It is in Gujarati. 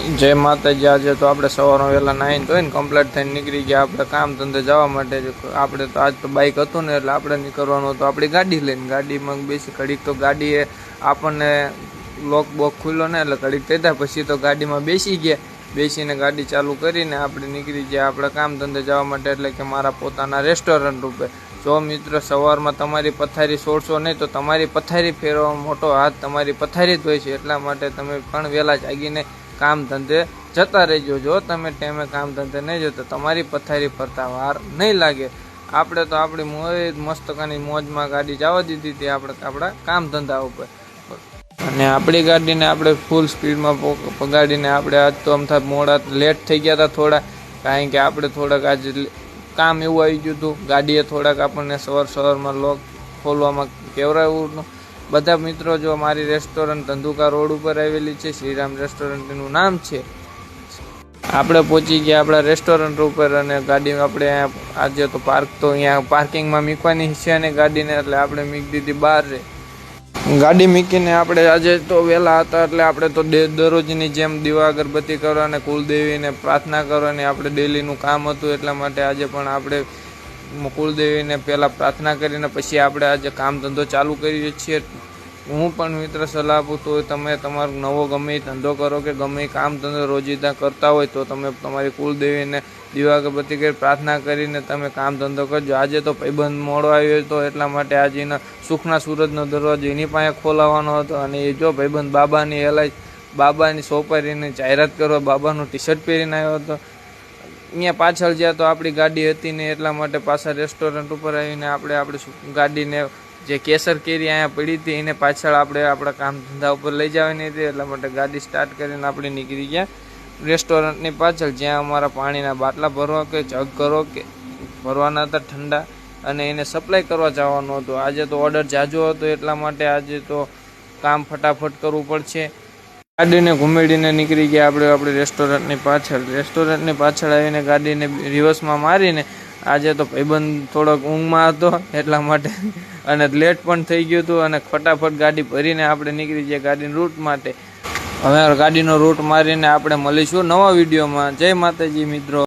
जय माताजी। आज तो આપણે સવારમાં વહેલા નાહીને ધોઈને કમ્પ્લીટ થઈને નીકળી ગયા આપણે કામ ધંધે જવા માટે। આપણે તો આજ તો બાઇક હતું ને એટલે આપણે નીકળવાનું હતું આપણી ગાડી લઈને। ગાડીમાં બેસી ઘડીક તો ગાડીએ આપણને લોક બોક ખુલ્લો ને એટલે ઘડીક થતા પછી તો ગાડીમાં બેસી ગયા। બેસીને ગાડી ચાલુ કરીને આપણે નીકળી ગયા આપણે કામ ધંધે જવા માટે, એટલે કે મારા પોતાના રેસ્ટોરન્ટ રૂપે। જો મિત્ર સવારમાં તમારી પથારી છોડશો નહીં તો તમારી પથારી ફેરવા મોટો હાથ તમારી પથારી જ હોય છે। એટલા માટે તમે પણ વહેલા જાગીને કામ ધંધે જતા રહેજો। જો તમે ટાઈમે કામ ધંધે નહીં જો તો તમારી પથારી ફરતા વાર નહીં લાગે। આપણે તો આપણી મોજ મસ્તકાની મોજમાં ગાડી જવા દીધી હતી આપણે આપણા કામ ધંધા ઉપર, અને આપણી ગાડીને આપણે ફૂલ સ્પીડમાં પગાડીને આપણે આજ તો અમથા મોડા લેટ થઈ ગયા હતા થોડા, કારણ કે આપણે થોડાક આજે કામ એવું આવી ગયું હતું। ગાડીએ થોડાક આપણને સવારમાં લોક ખોલવામાં કેવરાયું હતું। બધા મિત્રો જો મારી રેસ્ટોરન્ટ ધંધુકા રોડ ઉપર આવેલી છે, શ્રીરામ રેસ્ટોરન્ટનું નામ છે। આપણે પહોંચી ગયા આપણા રેસ્ટોરન્ટ ઉપર, અને ગાડી આપણે આજે તો પાર્ક તો અહીંયા પાર્કિંગમાં મૂકવાની છે અને ગાડીને એટલે આપણે મૂકી દીધી બહાર રે। ગાડી મૂકીને આપણે આજે તો વહેલા હતા એટલે આપણે તો દરરોજની જેમ દીવા અગરબત્તી કરવાને કુલદેવીને પ્રાર્થના કરવાની આપણે ડેલીનું કામ હતું। એટલા માટે આજે પણ આપણે કુલદેવીને પહેલાં પ્રાર્થના કરીને પછી આપણે આજે કામ ધંધો ચાલુ કરીએ છીએ। હું પણ મિત્ર સલાહ આપું તો તમે તમારો નવો ગમે એ ધંધો કરો કે ગમે એ કામ ધંધો રોજિંદા કરતા હોય તો તમે તમારી કુલદેવીને દીવા અગરબત્તી કરી પ્રાર્થના કરીને તમે કામ ધંધો કરજો। આજે તો ભાઈબંધ મોડો આવ્યો હતો એટલા માટે આજે એના સુખના સૂરજનો દરવાજો એની પાસે ખોલાવવાનો હતો, અને એ જો ભાઈબંધ બાબાની એલાઈ બાબાની સોપારીની જાહેરાત કરવા બાબાનું ટી શર્ટ પહેરીને આવ્યો હતો। અહીંયા પાછળ જ્યાં તો આપણી ગાડી હતી ને એટલા માટે પાછા રેસ્ટોરન્ટ ઉપર આવીને આપણી ગાડીને જે કેસર કેરી અહીંયા પડી હતી એને પાછળ આપણે આપણા કામ ધંધા ઉપર લઈ જવાની હતી। એટલા માટે ગાડી સ્ટાર્ટ કરીને આપણે નીકળી ગયા રેસ્ટોરન્ટની પાછળ, જ્યાં અમારા પાણીના બાટલા ભરવા કે જગ કરો કે ભરવાના હતા ઠંડા, અને એને સપ્લાય કરવા જવાનું હતું। આજે તો ઓર્ડર જાજો હતો એટલા માટે આજે તો કામ ફટાફટ કરવું પડશે। ગાડીને ઘુમેડીને નીકળી ગયા આપણે રેસ્ટોરન્ટની પાછળ આવીને ગાડીને રિવર્સમાં મારીને આજે તો ભાઈબંધ થોડોક ઊંઘમાં હતો એટલા માટે અને લેટ પણ થઈ ગયું હતું, અને ફટાફટ ગાડી ભરીને આપણે નીકળી ગયા ગાડીના રૂટ માટે। હવે ગાડીનો રૂટ મારીને આપણે મળીશું નવા વિડીયોમાં। જય માતાજી મિત્રો।